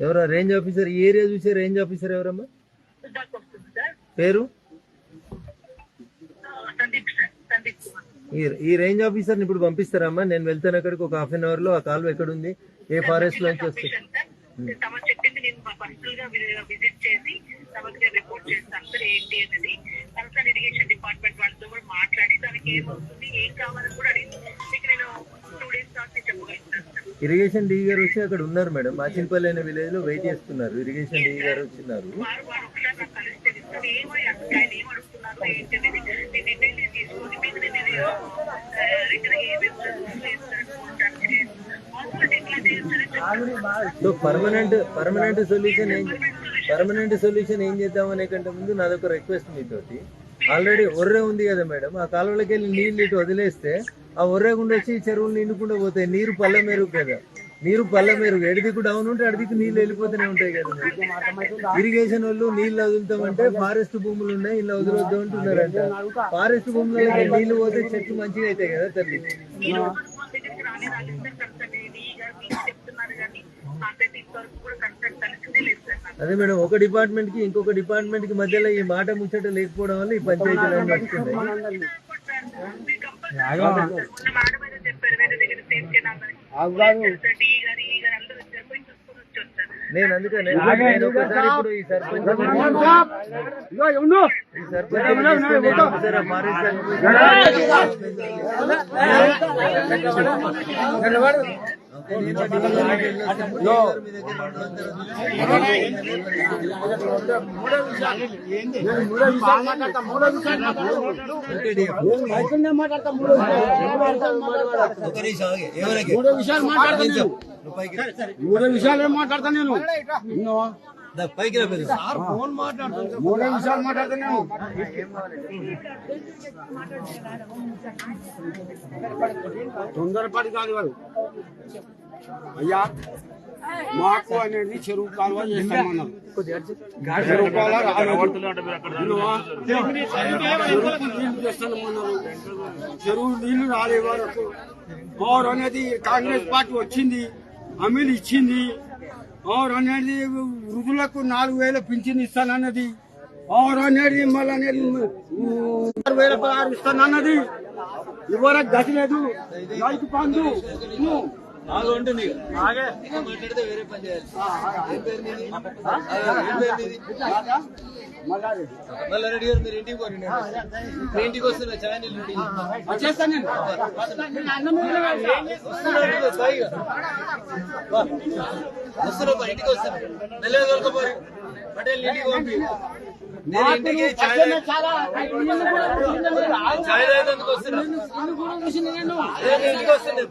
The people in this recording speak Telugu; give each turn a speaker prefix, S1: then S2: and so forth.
S1: ఎవరా రేంజ్ ఆఫీసర్? ఈ ఏరియా చూసే రేంజ్ ఆఫీసర్ ఎవరమ్మా? పేరు? ఈ రేంజ్ ఆఫీసర్ ని ఇప్పుడు పంపిస్తారమ్మా? నేను వెళ్తాను అక్కడికి ఒక హాఫ్ అన్ అవర్ లో. ఆ కాలువ ఎక్కడుంది? ఏ ఫారెస్ట్ లోంచి వస్తుంది?
S2: చెప్పింది నేను పర్సనల్ గా విజిట్ చేసి తమకు రిపోర్ట్ చేస్తాను సార్ ఏంటి అనేది. కన్సర్న్ ఇరిగేషన్ డిపార్ట్మెంట్ వాళ్ళతో కూడా మాట్లాడి దానికి ఏమవుతుంది ఏం కావాలని కూడా అడిగి మీకు నేను 2 days తర్వాత చెప్పగలుగుతాను సార్.
S1: ఇరిగేషన్ డీ గారు వచ్చి అక్కడ ఉన్నారు మేడం. మాచిన్పల్లి అనే విలేజ్ లో వెయిట్ చేస్తున్నారు. ఇరిగేషన్ డీ గారు వచ్చినారు.
S2: వారు ఒకసారి నాకు కలిసి తెలుస్తాను ఆయన ఏం అడుగుతున్నారు ఏంటి అనేది నేను నిర్ణయం తీసుకొని మీకు నేను రిటర్న్ ఏమేమి
S1: సో పర్మనెంట్ సొల్యూషన్ ఏం చేద్దాం అనే కంటే ముందు నాదొక రిక్వెస్ట్ మీతోటి. ఆల్రెడీ ఒర్రె ఉంది కదా మేడం, ఆ కాలువలకి వెళ్ళి నీళ్ళు ఇటు వదిలేస్తే ఆ ఒర్రె గుండా వచ్చి చెరువులు నిండుకుండా పోతాయి. నీరు పల్ల మెరుగు కదా, నీరు పల్ల మెరుగు. ఎడిదికు డౌన్ ఉంటే అడిదికి నీళ్ళు వెళ్ళిపోతూనే ఉంటాయి కదా. ఇరిగేషన్ వాళ్ళు నీళ్ళు వదులుతామంటే ఫారెస్ట్ భూములు ఉన్నాయి ఇలా వదిలొద్దు అంటున్నారంట. ఫారెస్ట్ భూములకి నీళ్లు పోతే చెట్లు మంచిగా అవుతాయి కదా తల్లి. అదే మేడం, ఒక డిపార్ట్మెంట్ కి ఇంకొక డిపార్ట్మెంట్ కి మధ్యలో ఈ మాట ముచ్చట లేకపోవడం వల్ల ఈ పంచాయతీలు నడుస్తుంది. నేను అందుకనే ఒకసారి ఇప్పుడు ఈ సర్పంచ్
S3: మూడు విషయాలు ఏం మాట్లాడతా నేను
S1: పైకి
S3: మూడు విషయాలు మాట్లాడుతున్నాను. తొందరపడి కాదు వారు. అయ్యా మాకు అనేది చెరువు కాలువ చేస్తామన్నారు. చెరువు చేస్తామన్నారు. చెరువు నీళ్లు రాలే వరకు పవర్ అనేది కాంగ్రెస్ పార్టీ వచ్చింది, హామీలు ఇచ్చింది. పవర్ అనేది వృద్ధులకు 4,000 పింఛన్ ఇస్తానన్నది. పవర్ అనేది మళ్ళీ అనేది 6,000 ఇస్తానన్నది. ఇవరకు గతి లేదు. రైతు బంధు
S1: మాట్లాడితే వేరే పని చేయాలి. మల్లారెడ్డి గారు మీరు ఇంటికి పోండి. ఇంటికి వస్తున్నా ఛానల్
S3: వచ్చేస్తాను నేను.
S1: వస్తున్నా ఇంటికి వస్తాను. నెల్లూరు పటేల్ ఇంటికి పంపి నేను ఇంటికి ఛాయ్ తాగేందుకు వస్తున్నా. ఇంటికి వస్తుండే